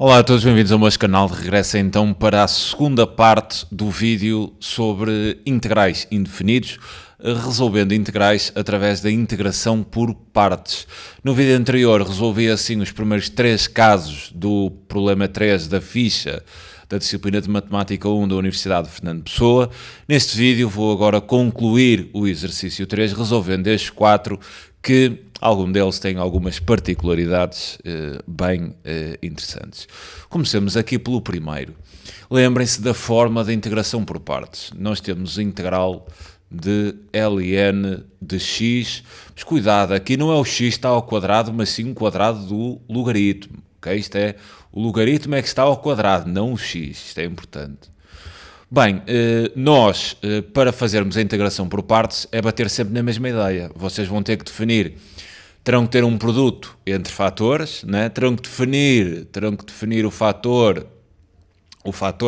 Olá a todos, bem-vindos ao meu canal. Regressa então para a segunda parte do vídeo sobre integrais indefinidos, resolvendo integrais através da integração por partes. No vídeo anterior resolvi assim os primeiros 3 casos do problema 3 da ficha da disciplina de Matemática 1 da Universidade de Fernando Pessoa. Neste vídeo vou agora concluir o exercício 3, resolvendo estes 4 que algum deles tem algumas particularidades bem interessantes. Comecemos aqui pelo primeiro. Lembrem-se da forma de integração por partes. Nós temos a integral de ln de x, mas cuidado, aqui não é o x está ao quadrado, mas sim o quadrado do logaritmo. Okay? Isto é, o logaritmo é que está ao quadrado, não o x. Isto é importante. Bem, nós, para fazermos a integração por partes, é bater sempre na mesma ideia. Vocês vão ter que definir, terão que ter um produto entre fatores, né? terão que definir o fator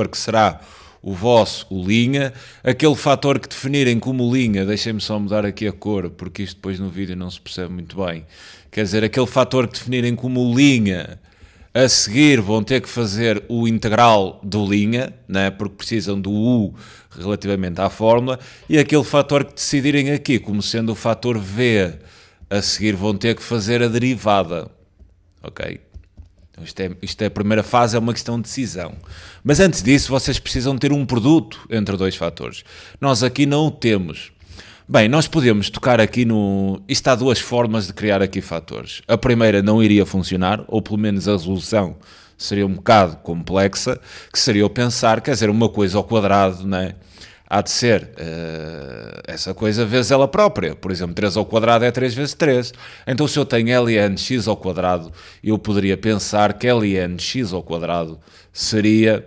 que será o vosso, o linha, aquele fator que definirem como linha, deixem-me só mudar aqui a cor, porque isto depois no vídeo não se percebe muito bem, quer dizer, aquele fator que definirem como linha, a seguir vão ter que fazer o integral do linha, né? Porque precisam do u relativamente à fórmula, e aquele fator que decidirem aqui como sendo o fator v, a seguir vão ter que fazer a derivada. Ok? Então isto é a primeira fase, é uma questão de decisão. Mas antes disso vocês precisam ter um produto entre dois fatores. Nós aqui não o temos. Bem, nós podemos tocar aqui no... Isto há 2 formas de criar aqui fatores. A primeira não iria funcionar, ou pelo menos a resolução seria um bocado complexa, que seria eu pensar, quer dizer, uma coisa ao quadrado, não é? Há de ser essa coisa vezes ela própria. Por exemplo, 3 ao quadrado é 3 vezes 3. Então, se eu tenho ln x ao quadrado, eu poderia pensar que ln x ao quadrado seria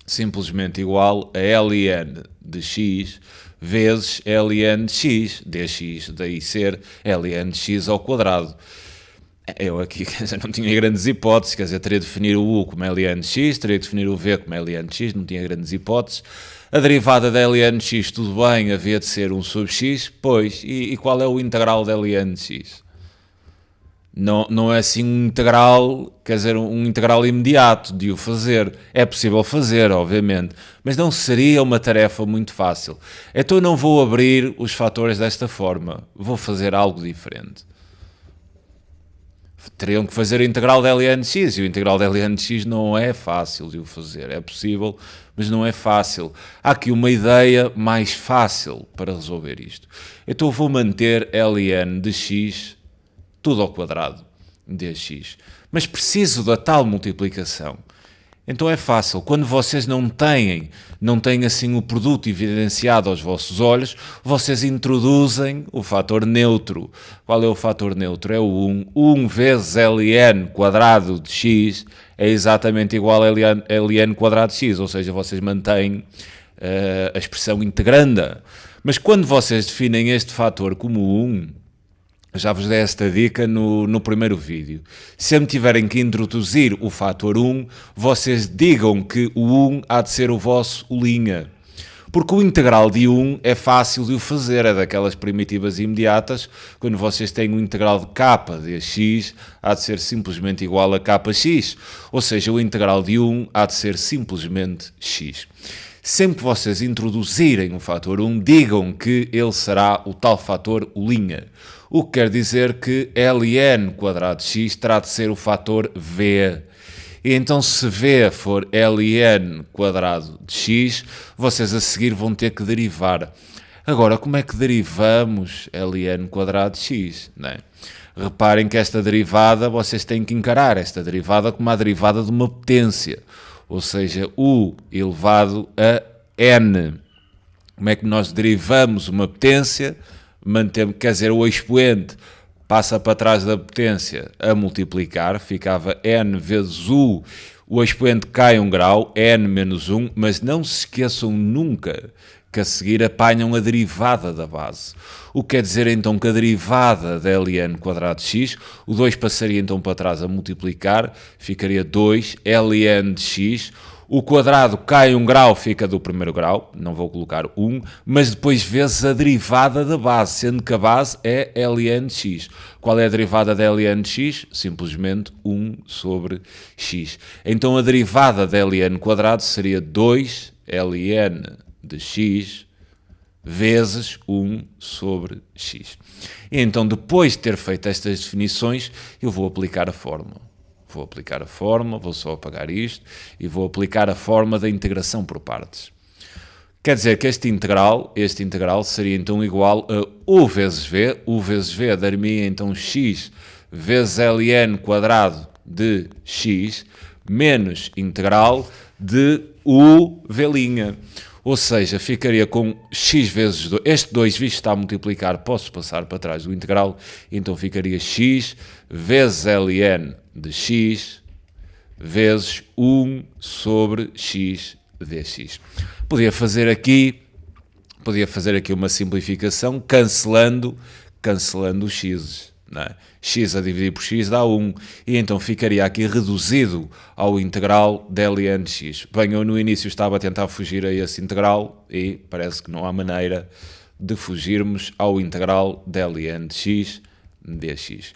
simplesmente igual a ln de x vezes ln de x, dx, daí ser ln de x ao quadrado. Eu aqui, quer dizer, não tinha grandes hipóteses, quer dizer, teria de definir o u como ln de x, teria de definir o v como ln de x, não tinha grandes hipóteses. A derivada da ln de x, tudo bem, havia de ser 1 sobre x, pois, e qual é o integral da ln de x? Não é assim um integral, quer dizer, um integral imediato de o fazer. É possível fazer, obviamente, mas não seria uma tarefa muito fácil. Então eu não vou abrir os fatores desta forma, vou fazer algo diferente. Teriam que fazer a integral de ln de x, e o integral de ln de x não é fácil de o fazer. É possível, mas não é fácil. Há aqui uma ideia mais fácil para resolver isto. Então eu vou manter ln de x tudo ao quadrado dx. Mas preciso da tal multiplicação. Então é fácil. Quando vocês não têm assim o produto evidenciado aos vossos olhos, vocês introduzem o fator neutro. Qual é o fator neutro? É o 1. 1 vezes ln quadrado de x é exatamente igual a ln quadrado de x. Ou seja, vocês mantêm a expressão integranda. Mas quando vocês definem este fator como 1, já vos dei esta dica no primeiro vídeo. Sempre tiverem que introduzir o fator 1, vocês digam que o 1 há de ser o vosso linha. Porque o integral de 1 é fácil de o fazer, é daquelas primitivas imediatas. Quando vocês têm o integral de k de x, há de ser simplesmente igual a kx. Ou seja, o integral de 1 há de ser simplesmente x. Sempre que vocês introduzirem o fator 1, digam que ele será o tal fator linha. O que quer dizer que ln quadrado de x terá de ser o fator v. E então, se v for ln quadrado de x, vocês a seguir vão ter que derivar. Agora, como é que derivamos ln quadrado de x? Não é? Reparem que esta derivada, vocês têm que encarar esta derivada como a derivada de uma potência. Ou seja, u elevado a n. Como é que nós derivamos uma potência? Mantemos, quer dizer, o expoente passa para trás da potência a multiplicar, ficava n vezes u, o expoente cai 1 grau, n menos 1, mas não se esqueçam nunca que a seguir apanham a derivada da base. O que quer dizer então que a derivada da ln quadrado de x, o 2 passaria então para trás a multiplicar, ficaria 2 ln de x, o quadrado cai um grau, fica do primeiro grau, não vou colocar 1, mas depois vezes a derivada da base, sendo que a base é ln de x. Qual é a derivada de ln de x? Simplesmente 1 sobre x. Então a derivada de ln quadrado seria 2 ln de x vezes 1 sobre x. E então, depois de ter feito estas definições, eu vou aplicar a fórmula. Vou só apagar isto e vou aplicar a forma da integração por partes. Quer dizer que este integral seria então igual a u vezes v dar-me então x vezes ln quadrado de x menos integral de u v'. Ou seja, ficaria com x vezes 2. Este 2, visto que está a multiplicar, posso passar para trás do integral. Então ficaria x vezes ln de x vezes 1 sobre x dx. Podia fazer aqui uma simplificação cancelando os x's. Não é? X a dividir por x dá 1, e então ficaria aqui reduzido ao integral de ln de x. Bem, eu no início estava a tentar fugir a esse integral e parece que não há maneira de fugirmos ao integral de ln de x dx.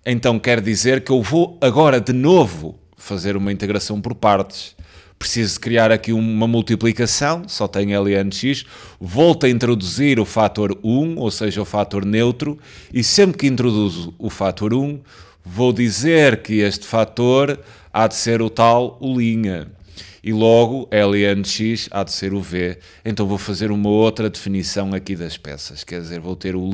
Então quer dizer que eu vou agora de novo fazer uma integração por partes. Preciso criar aqui uma multiplicação, só tenho ln de x, volto a introduzir o fator 1, ou seja, o fator neutro, e sempre que introduzo o fator 1, vou dizer que este fator há de ser o tal u', e logo ln de x há de ser o v. Então vou fazer uma outra definição aqui das peças, quer dizer, vou ter o',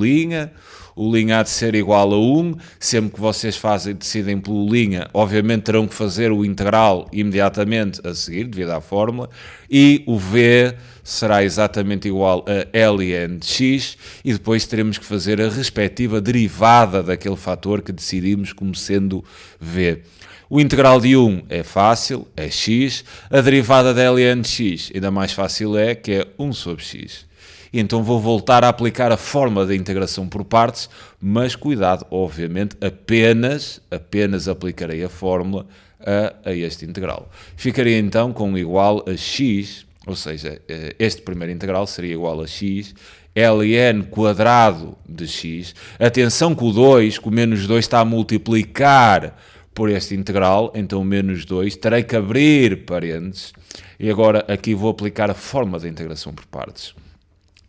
há de ser igual a 1, sempre que vocês decidem pelo linha, obviamente terão que fazer o integral imediatamente a seguir, devido à fórmula, e o v será exatamente igual a ln de x, e depois teremos que fazer a respectiva derivada daquele fator que decidimos como sendo v. O integral de 1 é fácil, é x, a derivada de ln de x ainda mais fácil que é 1 sobre x. E então vou voltar a aplicar a forma da integração por partes, mas cuidado, obviamente, apenas aplicarei a fórmula a este integral. Ficaria então com igual a x, ou seja, este primeiro integral seria igual a x, ln quadrado de x. Atenção que o 2, que o menos 2 está a multiplicar por este integral, então menos 2, terei que abrir parênteses, e agora aqui vou aplicar a forma da integração por partes.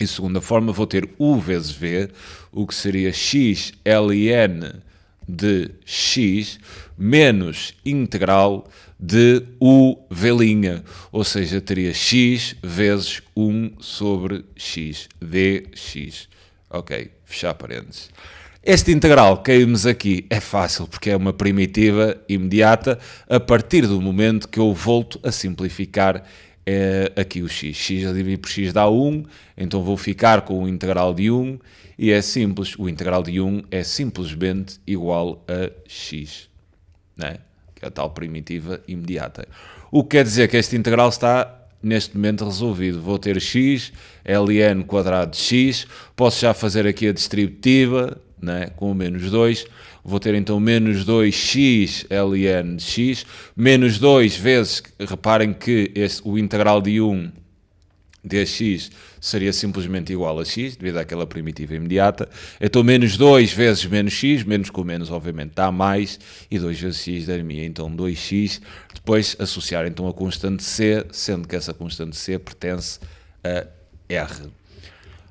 Em segunda forma vou ter u vezes v, o que seria x ln de x menos integral de u v', ou seja, teria x vezes 1 sobre x dx. Ok, fechar parênteses. Este integral que caímos aqui é fácil, porque é uma primitiva imediata, a partir do momento que eu volto a simplificar aqui o x. X a dividir por x dá 1, então vou ficar com o integral de 1, e é simples, o integral de 1 é simplesmente igual a x, né? Que é a tal primitiva imediata. O que quer dizer que este integral está neste momento resolvido. Vou ter x, ln quadrado de x, posso já fazer aqui a distributiva, né, com o menos 2, vou ter então menos 2x ln de x, menos 2 vezes, reparem que o integral de 1 dx seria simplesmente igual a x, devido àquela primitiva imediata, então menos 2 vezes menos x, menos com menos obviamente dá mais, e 2 vezes x dar-me então 2x, depois associar então a constante c, sendo que essa constante c pertence a r.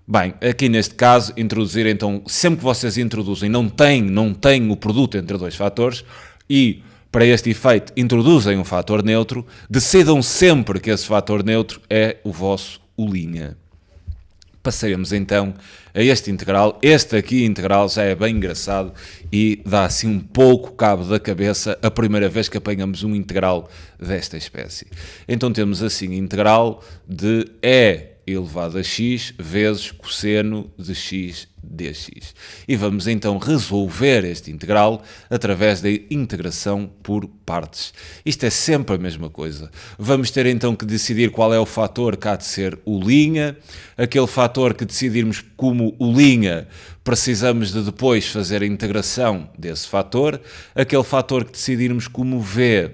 Bem, aqui neste caso, introduzir então, sempre que vocês introduzem, não tem o produto entre dois fatores, e para este efeito introduzem um fator neutro, decidam sempre que esse fator neutro é o vosso u'. Passaremos então a este integral. Este aqui integral já é bem engraçado e dá assim um pouco cabo da cabeça a primeira vez que apanhamos um integral desta espécie. Então temos assim integral de e elevado a x vezes cosseno de x dx. E vamos então resolver este integral através da integração por partes. Isto é sempre a mesma coisa. Vamos ter então que decidir qual é o fator que há de ser u'. Aquele fator que decidirmos como u', precisamos de depois fazer a integração desse fator. Aquele fator que decidirmos como v,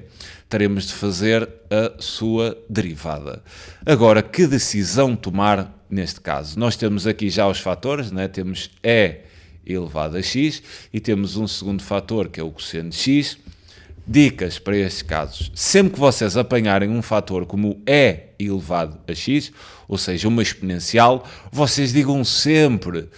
teremos de fazer a sua derivada. Agora, que decisão tomar neste caso? Nós temos aqui já os fatores, né? Temos E elevado a x e temos um segundo fator que é o cosseno de x. Dicas para estes casos: sempre que vocês apanharem um fator como E elevado a x, ou seja, uma exponencial, vocês digam sempre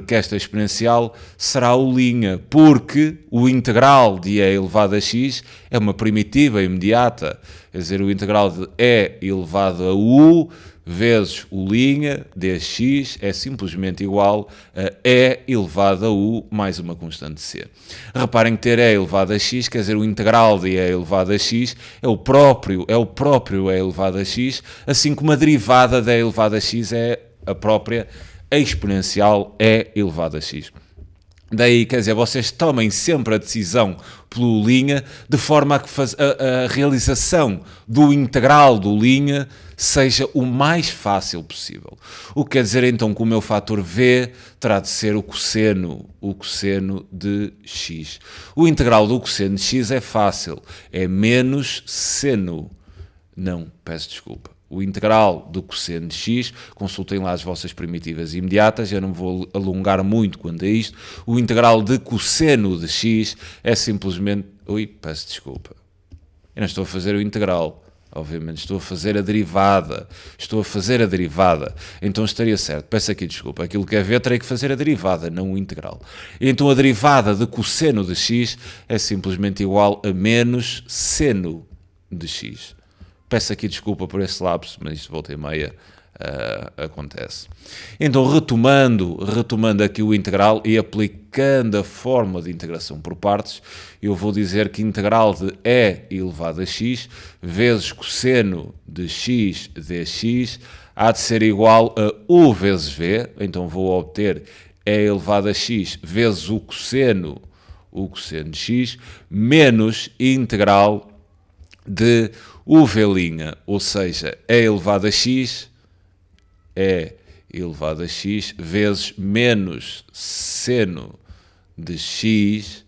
que esta exponencial será o linha, porque o integral de E elevado a x é uma primitiva imediata, quer dizer, o integral de E elevado a u vezes o linha dx é simplesmente igual a E elevado a u mais uma constante c. Reparem que ter E elevado a x, quer dizer, o integral de E elevado a x é o próprio E elevado a x, assim como a derivada de E elevado a x é a própria exponencial E elevado a x. Daí, quer dizer, vocês tomem sempre a decisão pelo linha, de forma a que a realização do integral do linha seja o mais fácil possível. O que quer dizer então que o meu fator V terá de ser o cosseno de x. O integral do cosseno de x é fácil, é menos seno. Não, peço desculpa. O integral do cosseno de x, consultem lá as vossas primitivas imediatas, eu não vou alongar muito quanto a isto. O integral de cosseno de x é simplesmente... peço desculpa. Eu não estou a fazer o integral, obviamente, estou a fazer a derivada. Então estaria certo, peço aqui desculpa. Aquilo que é v, terei que fazer a derivada, não o integral. Então a derivada de cosseno de x é simplesmente igual a menos seno de x. Peço aqui desculpa por esse lapso, mas isto volta e meia acontece. Então, retomando aqui o integral e aplicando a fórmula de integração por partes, eu vou dizer que integral de E elevado a x vezes cosseno de x dx há de ser igual a u vezes v. Então, vou obter E elevado a x vezes o cosseno de x menos integral de u v', ou seja, E elevado a x vezes menos seno de x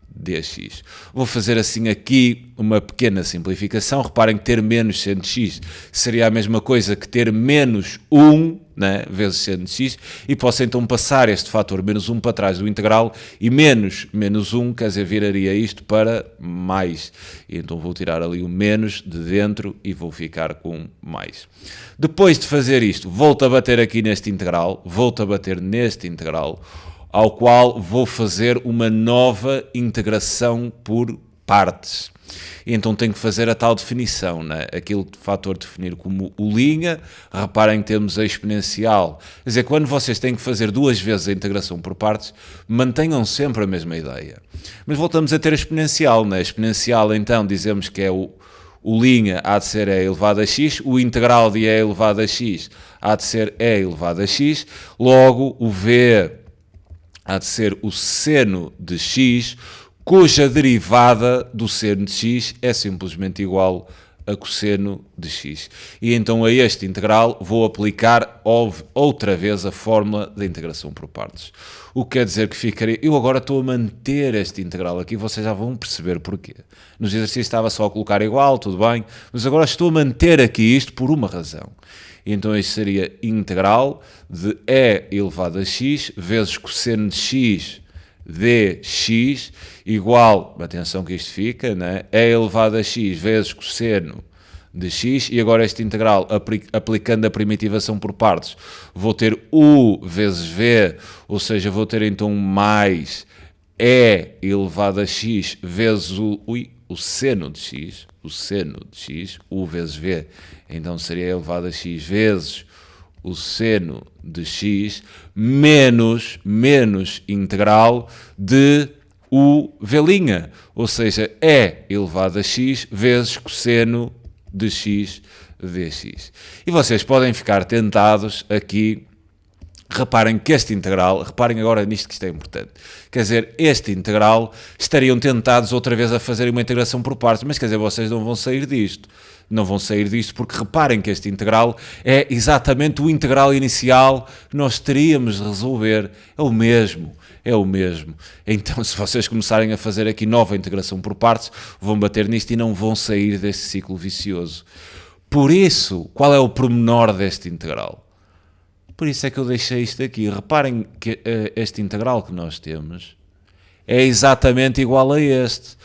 dx. Vou fazer assim aqui uma pequena simplificação. Reparem que ter menos seno de x seria a mesma coisa que ter menos 1, né, vezes seno de x, e posso então passar este fator menos 1 para trás do integral, e menos 1, quer dizer, viraria isto para mais. E então vou tirar ali o menos de dentro e vou ficar com mais. Depois de fazer isto, volto a bater aqui neste integral, ao qual vou fazer uma nova integração por partes. E então tenho que fazer a tal definição, né? Aquele fator definir como o linha. Reparem que temos a exponencial. Quer dizer, quando vocês têm que fazer duas vezes a integração por partes, mantenham sempre a mesma ideia. Mas voltamos a ter a exponencial, né? A exponencial, então, dizemos que é o linha há de ser E elevado a x, o integral de E elevado a x há de ser E elevado a x, logo o v há de ser o seno de x, cuja derivada do seno de x é simplesmente igual a cosseno de x. E então a este integral vou aplicar outra vez a fórmula da integração por partes. O que quer dizer que ficaria... Eu agora estou a manter este integral aqui, vocês já vão perceber porquê. Nos exercícios estava só a colocar igual, tudo bem, mas agora estou a manter aqui isto por uma razão. Então isto seria integral de E elevado a x vezes cosseno de x dx igual, atenção que isto fica, né? E elevado a x vezes cosseno de x, e agora este integral, aplicando a primitivação por partes, vou ter u vezes v, ou seja, vou ter então mais E elevado a x vezes o seno de x, u vezes v, então seria elevado a x vezes o seno de x menos integral de u v', ou seja, E elevado a x vezes cosseno de x dx. E vocês podem ficar tentados aqui, Reparem que este integral, reparem agora nisto que isto é importante, quer dizer, este integral estariam tentados outra vez a fazer uma integração por partes, mas quer dizer, vocês não vão sair disto. Não vão sair disto porque reparem que este integral é exatamente o integral inicial que nós teríamos de resolver. É o mesmo. Então, se vocês começarem a fazer aqui nova integração por partes, vão bater nisto e não vão sair deste ciclo vicioso. Por isso, qual é o pormenor deste integral? Por isso é que eu deixei isto aqui. Reparem que este integral que nós temos é exatamente igual a este.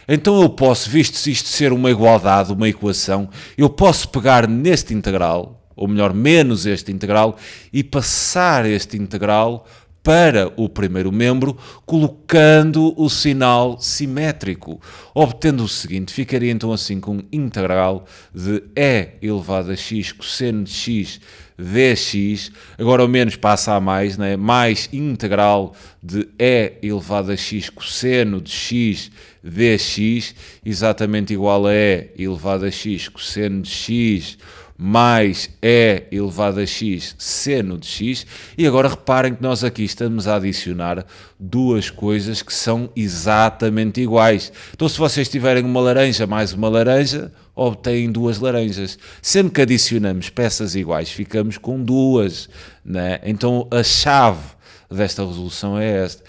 Então eu posso, visto isto ser uma igualdade, uma equação, eu posso pegar neste integral, ou melhor, menos este integral, e passar este integral para o primeiro membro, colocando o sinal simétrico. Obtendo o seguinte, ficaria então assim com integral de e elevado a x cosseno de x dx, agora o menos passa a mais, né? Mais integral de e elevado a x cosseno de x dx, exatamente igual a e elevado a x cosseno de x mais e elevado a x seno de x, e agora reparem que nós aqui estamos a adicionar duas coisas que são exatamente iguais. Então se vocês tiverem uma laranja mais uma laranja, obtêm duas laranjas. Sempre que adicionamos peças iguais, ficamos com duas, né? Então a chave desta resolução é esta.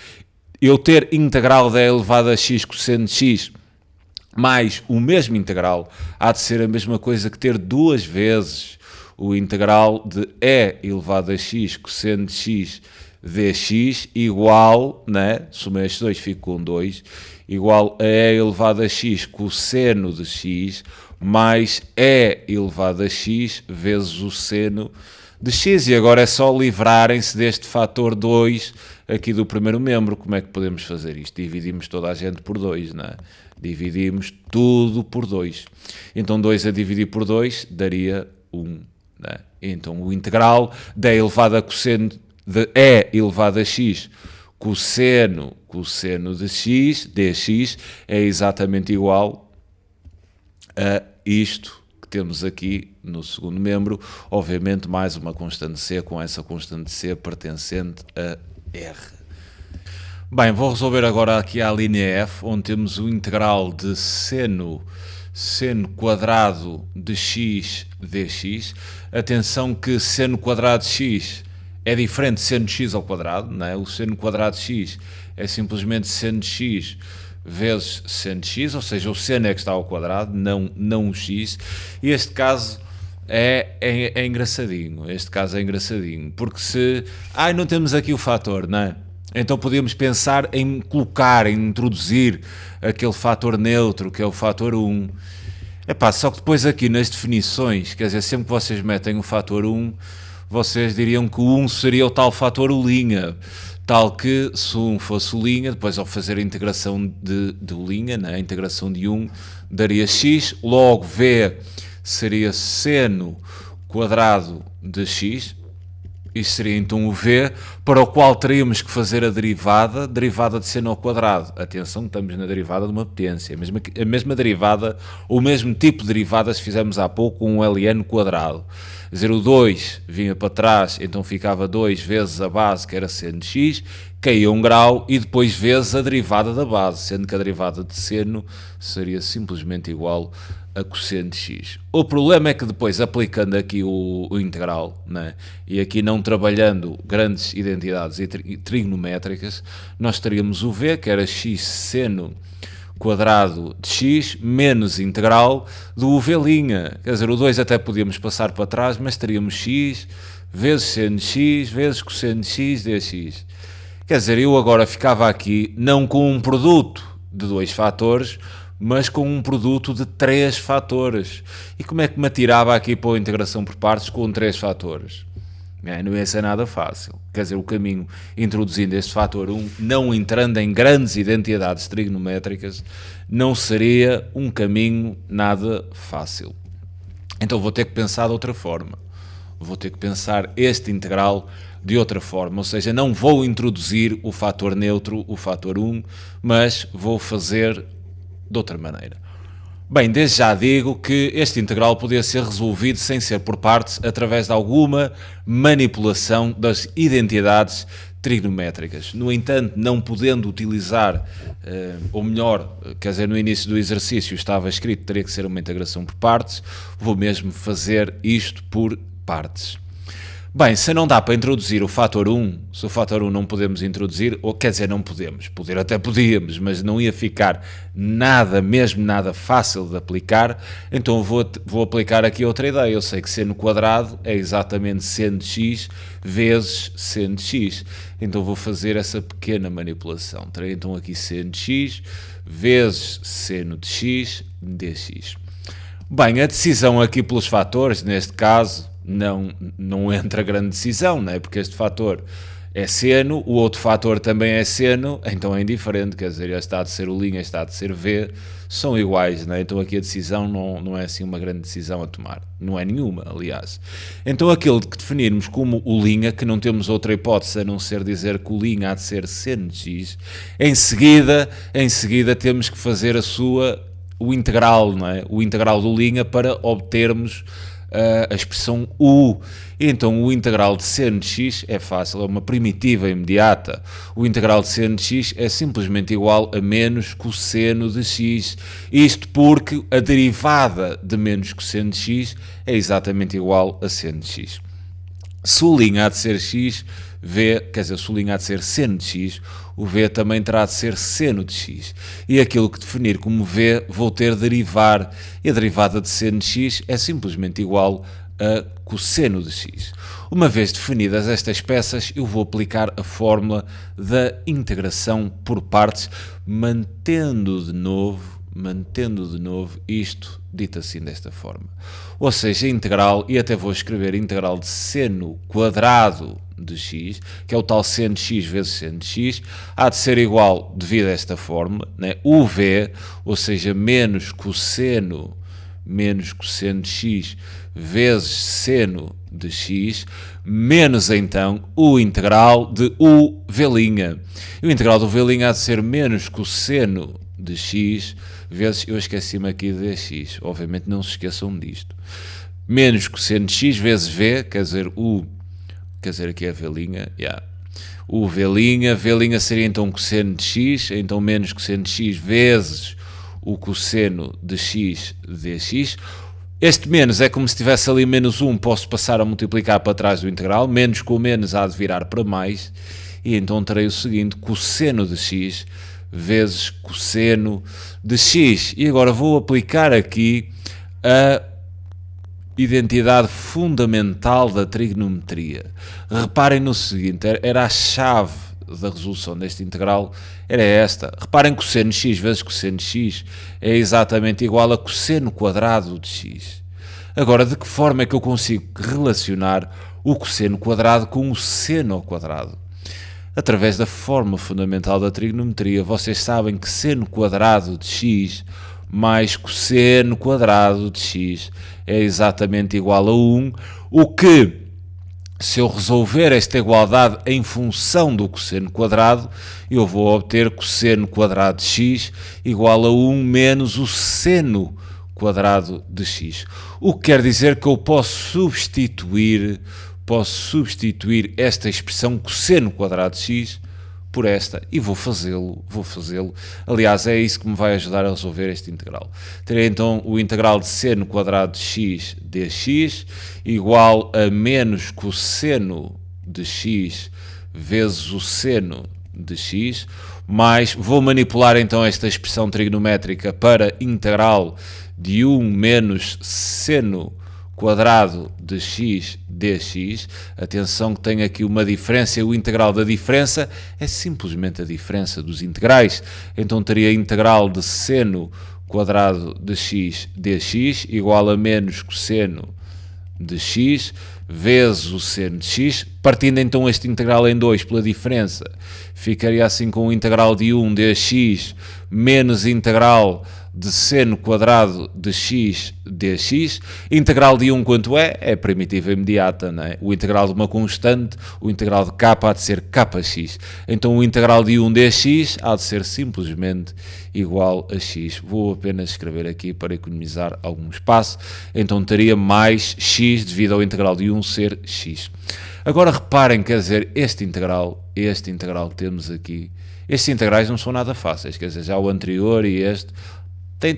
Eu ter integral de e elevado a x cosseno de x mais o mesmo integral há de ser a mesma coisa que ter duas vezes o integral de e elevado a x cosseno de x dx igual, né? Somei estes dois, fico com 2, igual a e elevado a x cosseno de x mais e elevado a x vezes o seno de x. E agora é só livrarem-se deste fator 2 aqui do primeiro membro. Como é que podemos fazer isto? Dividimos toda a gente por 2, não é? Dividimos tudo por 2. Então 2 a dividir por 2 daria 1. Né? Então o integral de e elevado a cosseno de e elevado a x cosseno de x dx é exatamente igual a isto que temos aqui no segundo membro, obviamente mais uma constante c, com essa constante c pertencente a R. Bem, vou resolver agora aqui a linha F, onde temos o integral de seno quadrado de x dx. Atenção que seno quadrado de x é diferente de seno de x ao quadrado, não é? O seno quadrado de x é simplesmente seno de x vezes seno de x, ou seja, o seno é que está ao quadrado, não o x. E este caso é engraçadinho, porque se... não temos aqui o fator, não é? Então podíamos pensar em colocar, em introduzir aquele fator neutro, que é o fator 1. Só que depois aqui nas definições, quer dizer, sempre que vocês metem o fator 1, vocês diriam que o 1 seria o tal fator U', tal que se o 1 fosse U', depois ao fazer a integração de U', né, a integração de 1, daria x, logo V seria seno quadrado de x. Isto seria então o V, para o qual teríamos que fazer a derivada de seno ao quadrado. Atenção, estamos na derivada de uma potência. A mesma derivada, o mesmo tipo de derivada se fizemos há pouco com um ln quadrado. Quer dizer, o 2 vinha para trás, então ficava 2 vezes a base, que era seno de x, caía 1 grau, e depois vezes a derivada da base, sendo que a derivada de seno seria simplesmente igual a cosseno de x. O problema é que depois, aplicando aqui o integral, né, e aqui não trabalhando grandes identidades trigonométricas, nós teríamos o v, que era x seno quadrado de x, menos integral do v'. Quer dizer, o 2 até podíamos passar para trás, mas teríamos x vezes seno de x, vezes cosseno de x dx. Quer dizer, eu agora ficava aqui não com um produto de 2 fatores, mas com um produto de 3 fatores. E como é que me atirava aqui para a integração por partes com 3 fatores? Não ia ser nada fácil. Quer dizer, o caminho introduzindo este fator 1, não entrando em grandes identidades trigonométricas, não seria um caminho nada fácil. Então vou ter que pensar de outra forma. Vou ter que pensar este integral de outra forma, ou seja, não vou introduzir o fator neutro, o fator 1, mas vou fazer de outra maneira. Bem, desde já digo que este integral podia ser resolvido sem ser por partes através de alguma manipulação das identidades trigonométricas. No entanto, não podendo utilizar, ou melhor, quer dizer, no início do exercício estava escrito que teria que ser uma integração por partes, vou mesmo fazer isto por partes. Bem, se não dá para introduzir o fator 1, se o fator 1 não podemos introduzir, ou quer dizer, não podemos, poder até podíamos, mas não ia ficar nada, mesmo nada fácil de aplicar, então vou aplicar aqui outra ideia. Eu sei que seno quadrado é exatamente seno de x vezes seno de x, então vou fazer essa pequena manipulação. Terei então aqui seno de x vezes seno de x dx. Bem, a decisão aqui pelos fatores, neste caso, não entra grande decisão, não é? Porque este fator é seno, o outro fator também é seno, então é indiferente, quer dizer, este há de ser o linha, este há de ser v, são iguais, não é? Então aqui a decisão não é assim uma grande decisão a tomar, não é nenhuma, aliás. Então aquilo que definirmos como o linha, que não temos outra hipótese a não ser dizer que o linha há de ser seno de x, em seguida temos que fazer o integral, não é? O integral do linha para obtermos a expressão u. Então o integral de seno de x é fácil, é uma primitiva imediata. O integral de seno de x é simplesmente igual a menos cosseno de x. Isto porque a derivada de menos cosseno de x é exatamente igual a seno de x. Se o linha há de ser x, v, quer dizer, se o linha há de ser seno de x, o v também terá de ser seno de x. E aquilo que definir como v, vou ter de derivar. E a derivada de seno de x é simplesmente igual a cosseno de x. Uma vez definidas estas peças, eu vou aplicar a fórmula da integração por partes, mantendo de novo isto dito assim desta forma. Ou seja, integral, e até vou escrever integral de seno quadrado de x, que é o tal seno de x vezes seno de x, há de ser igual, devido a esta fórmula, né, uv, ou seja, menos cosseno de x vezes seno de x, menos então o integral de u v'. E o integral do v' há de ser menos cosseno de x vezes, eu esqueci-me aqui de dx, obviamente não se esqueçam disto, menos cosseno de x vezes v, quer dizer aqui é v', o v' seria então cosseno de x, então menos cosseno de x vezes o cosseno de x dx. Este menos é como se tivesse ali menos 1, posso passar a multiplicar para trás do integral, menos com menos há de virar para mais, e então terei o seguinte, cosseno de x vezes cosseno de x. E agora vou aplicar aqui a identidade fundamental da trigonometria. Reparem no seguinte, era a chave da resolução deste integral, era esta. Reparem que cosseno de x vezes cosseno de x é exatamente igual a cosseno quadrado de x. Agora, de que forma é que eu consigo relacionar o cosseno quadrado com o seno ao quadrado? Através da fórmula fundamental da trigonometria. Vocês sabem que seno quadrado de x mais cosseno quadrado de x é exatamente igual a 1, o que, se eu resolver esta igualdade em função do cosseno quadrado, eu vou obter cosseno quadrado de x igual a 1 menos o seno quadrado de x. O que quer dizer que eu posso substituir esta expressão cosseno quadrado de x por esta, e vou fazê-lo. Aliás, é isso que me vai ajudar a resolver este integral. Terei então o integral de seno quadrado de x dx igual a menos cosseno de x vezes o seno de x, mais, vou manipular então esta expressão trigonométrica para integral de 1 menos seno quadrado de x dx. Atenção que tem aqui uma diferença, o integral da diferença é simplesmente a diferença dos integrais. Então teria integral de seno quadrado de x dx igual a menos cosseno de x vezes o seno de x. Partindo então este integral em 2 pela diferença, ficaria assim com o integral de 1 dx menos integral de seno quadrado de x dx. Integral de 1 quanto é? É primitiva imediata, não é? O integral de uma constante, o integral de k há de ser kx. Então o integral de 1 dx há de ser simplesmente igual a x. Vou apenas escrever aqui para economizar algum espaço. Então teria mais x devido ao integral de 1 ser x. Agora reparem, quer dizer, este integral que temos aqui, estes integrais não são nada fáceis, quer dizer, já o anterior e este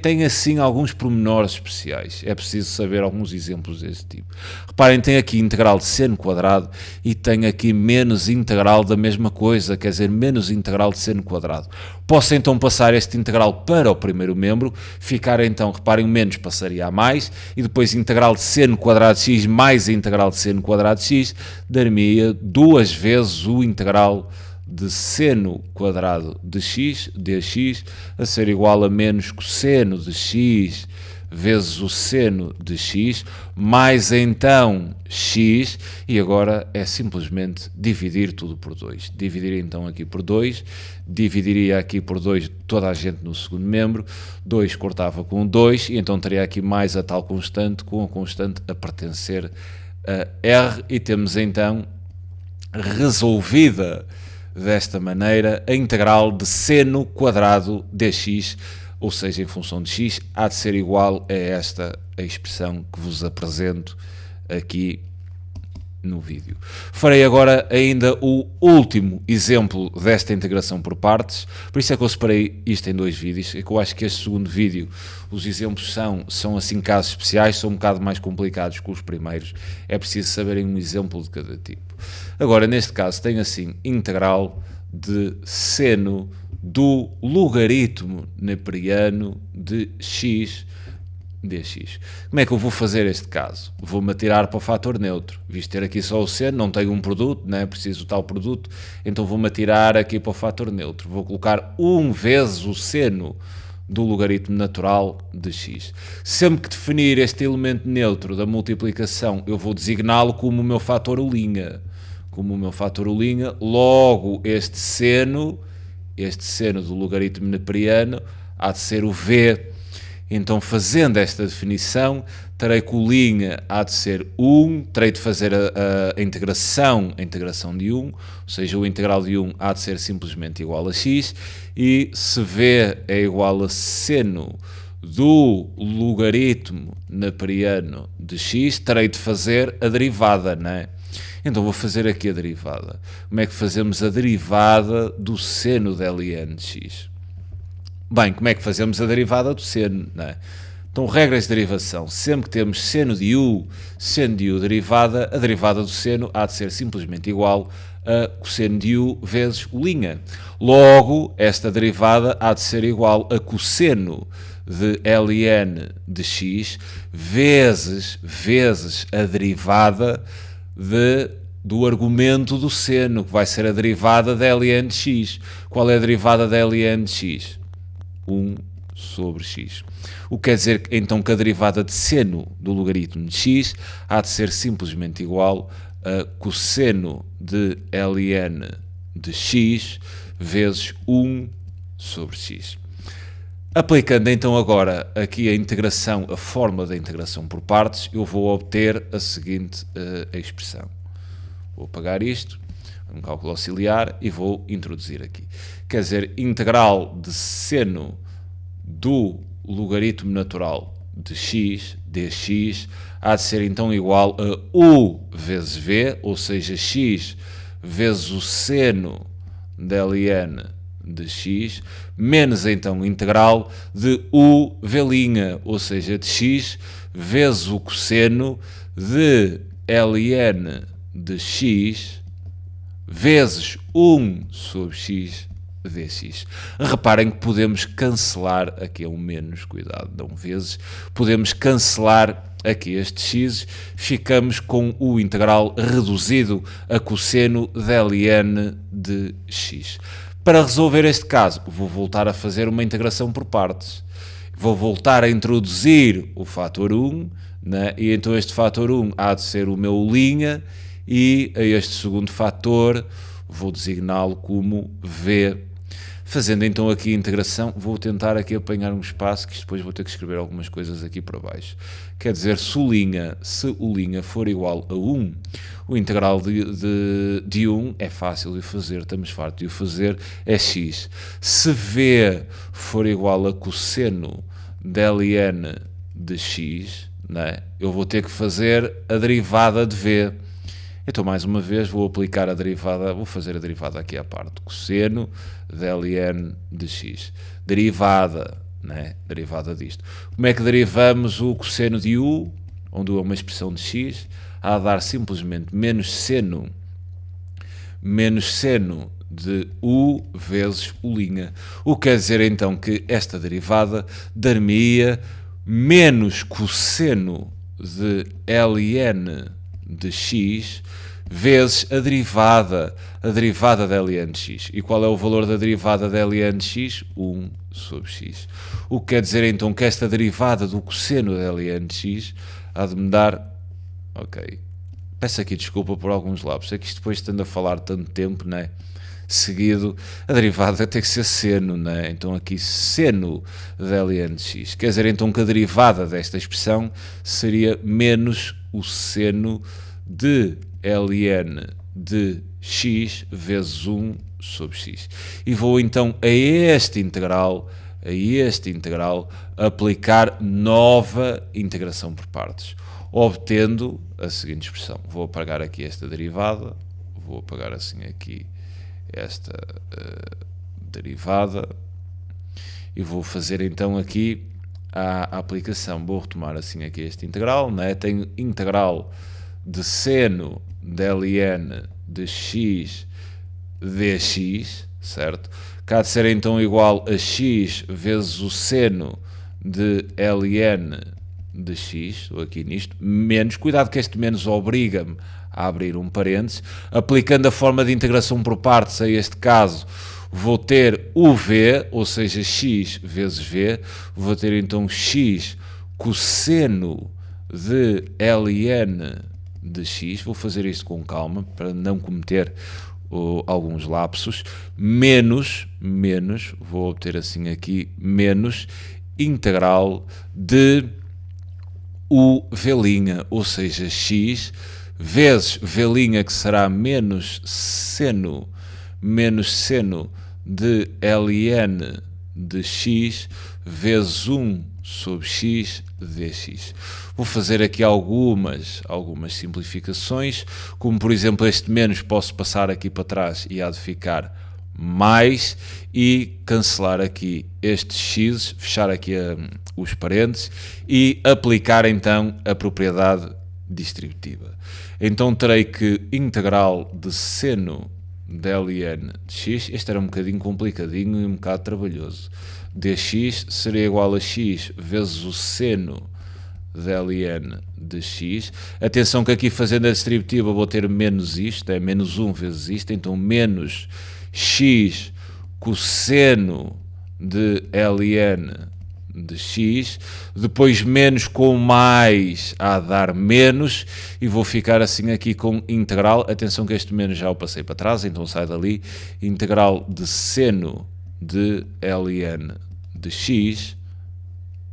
tem assim alguns pormenores especiais. É preciso saber alguns exemplos deste tipo. Reparem, tem aqui integral de seno quadrado e tem aqui menos integral da mesma coisa, quer dizer, menos integral de seno quadrado. Posso então passar este integral para o primeiro membro, ficar então, reparem, o menos passaria a mais, e depois integral de seno quadrado de x mais a integral de seno quadrado de x, dar-me duas vezes o integral de seno quadrado de x, dx, a ser igual a menos cosseno de x vezes o seno de x, mais então x, e agora é simplesmente dividir tudo por 2. Dividir então aqui por 2, dividiria aqui por 2 toda a gente no segundo membro, 2 cortava com 2, e então teria aqui mais a tal constante, com a constante a pertencer a r, e temos então resolvida desta maneira a integral de seno quadrado dx, ou seja, em função de x, há de ser igual a esta a expressão que vos apresento aqui no vídeo. Farei agora ainda o último exemplo desta integração por partes, por isso é que eu separei isto em dois vídeos, é que eu acho que este segundo vídeo, os exemplos são assim casos especiais, são um bocado mais complicados que os primeiros, é preciso saberem um exemplo de cada tipo. Agora, neste caso, tem assim, integral de seno do logaritmo neperiano de x dx. Como é que eu vou fazer este caso? Vou-me atirar para o fator neutro. Visto ter aqui só o seno, não tenho um produto, não é preciso tal produto, então vou-me atirar aqui para o fator neutro. Vou colocar 1 vezes o seno do logaritmo natural de x. Sempre que definir este elemento neutro da multiplicação, eu vou designá-lo como o meu fator U'. Como o meu fator U', logo este seno do logaritmo neperiano há de ser o v. Então, fazendo esta definição, terei que o linha há de ser 1, terei de fazer a integração de 1, ou seja, o integral de 1 há de ser simplesmente igual a x, e se v é igual a seno do logaritmo neperiano de x, terei de fazer a derivada, não é? Então vou fazer aqui a derivada. Como é que fazemos a derivada do seno de ln de x? Bem, como é que fazemos a derivada do seno, não é? Então, regras de derivação. Sempre que temos seno de u derivada, a derivada do seno há de ser simplesmente igual a cosseno de u vezes u'. Logo, esta derivada há de ser igual a cosseno de ln de x vezes a derivada do argumento do seno, que vai ser a derivada de ln de x. Qual é a derivada de ln de x? 1 sobre x. O que quer dizer então que a derivada de seno do logaritmo de x há de ser simplesmente igual a cosseno de ln de x vezes 1 sobre x. Aplicando então agora aqui a fórmula da integração por partes, eu vou obter a seguinte expressão. Vou apagar isto, um cálculo auxiliar, e vou introduzir aqui. Quer dizer, integral de seno do logaritmo natural de x, dx, há de ser então igual a u vezes v, ou seja, x vezes o seno de ln de x, menos então integral de u v', ou seja, de x vezes o cosseno de ln de x vezes 1 sobre x dx. Reparem que podemos cancelar, aqui é um menos, cuidado, não vezes, podemos cancelar aqui estes x, ficamos com o integral reduzido a cosseno de ln de x. Para resolver este caso, vou voltar a fazer uma integração por partes. Vou voltar a introduzir o fator 1, né? E então este fator 1 há de ser o meu linha, e a este segundo fator vou designá-lo como v. Fazendo então aqui a integração, vou tentar aqui apanhar um espaço, que depois vou ter que escrever algumas coisas aqui para baixo. Quer dizer, se o linha for igual a 1, o integral de 1 é fácil de fazer, estamos fartos de o fazer, é x. Se v for igual a cosseno de ln de x, né, eu vou ter que fazer a derivada de v. Então, mais uma vez, vou aplicar a derivada, vou fazer a derivada aqui à parte. Cosseno de ln de x. Derivada, né? Derivada disto. Como é que derivamos o cosseno de u, onde u é uma expressão de x? A dar simplesmente menos seno de u vezes u'. O que quer dizer então que esta derivada dar-me-ia menos cosseno de ln de x vezes a derivada de ln de x. E qual é o valor da derivada de ln de x? 1 sobre x. O que quer dizer então que esta derivada do cosseno de ln de x há de me dar... Ok. Peço aqui desculpa por alguns lapsos. É que isto depois estando a falar tanto tempo, né? Seguido, a derivada tem que ser seno, né? Então aqui seno de ln de x. Quer dizer então que a derivada desta expressão seria menos o seno de ln de x vezes 1 sobre x. E vou então a este integral aplicar nova integração por partes, obtendo a seguinte expressão. Vou apagar aqui esta derivada, vou apagar assim aqui esta derivada e vou fazer então aqui a aplicação. Vou retomar assim aqui este integral, né? Tenho integral de seno de ln de x dx, certo? Que há de ser então igual a x vezes o seno de ln de x, estou aqui nisto, menos, cuidado que este menos obriga-me a abrir um parênteses, aplicando a forma de integração por partes a este caso, vou ter o v, ou seja, x vezes v, vou ter então x cosseno de ln de x, vou fazer isto com calma, para não cometer alguns lapsos, menos, vou obter assim aqui, menos, integral de o v', ou seja, x, vezes v', que será menos seno de ln de x, vezes 1 sobre x dx. Vou fazer aqui algumas simplificações, como por exemplo este menos posso passar aqui para trás e há de ficar mais, e cancelar aqui este x, fechar aqui os parênteses e aplicar então a propriedade distributiva. Então terei que integral de seno de ln de x, este era um bocadinho complicadinho e um bocado trabalhoso, dx seria igual a x vezes o seno de ln de x. Atenção que aqui fazendo a distributiva vou ter menos isto, é menos 1 vezes isto, então menos x cosseno de ln de x, depois menos com mais a dar menos, e vou ficar assim aqui com integral, atenção que este menos já o passei para trás, então sai dali, integral de seno de ln de x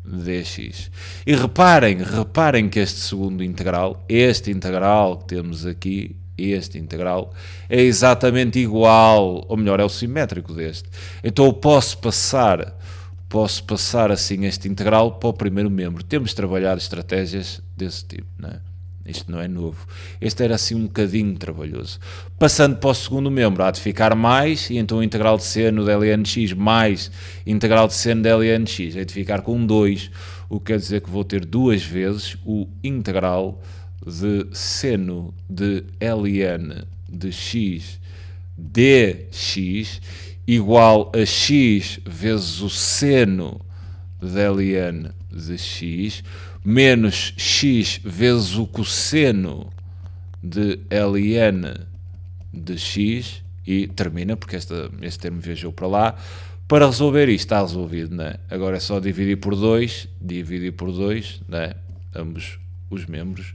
dx. E reparem que este segundo integral, este integral que temos aqui, este integral, é exatamente igual, ou melhor, é o simétrico deste. Então eu posso passar assim este integral para o primeiro membro. Temos trabalhado estratégias desse tipo, não é? Isto não é novo. Este era assim um bocadinho trabalhoso. Passando para o segundo membro, há de ficar mais, e então o integral de seno de ln de x mais integral de seno de ln de x, é de ficar com 2, o que quer dizer que vou ter duas vezes o integral de seno de ln de x dx igual a x vezes o seno de ln de x menos x vezes o cosseno de ln de x, e termina, porque este termo viajou para lá. Para resolver isto está resolvido, não é? Agora é só dividir por 2, não é? Ambos os membros.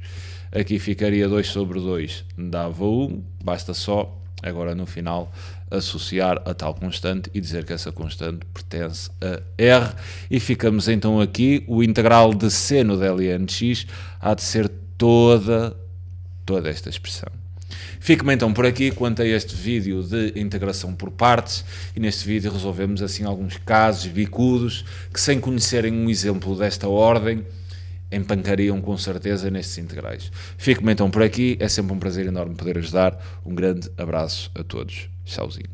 Aqui ficaria 2 sobre 2, dava 1, basta só agora no final associar a tal constante e dizer que essa constante pertence a R, e ficamos então aqui, o integral de seno de ln de x há de ser toda esta expressão. Fico-me então por aqui quanto a este vídeo de integração por partes, e neste vídeo resolvemos assim alguns casos bicudos que, sem conhecerem um exemplo desta ordem, empancariam com certeza nestes integrais. Fico-me então por aqui, é sempre um prazer enorme poder ajudar. Um grande abraço a todos. Tchauzinho.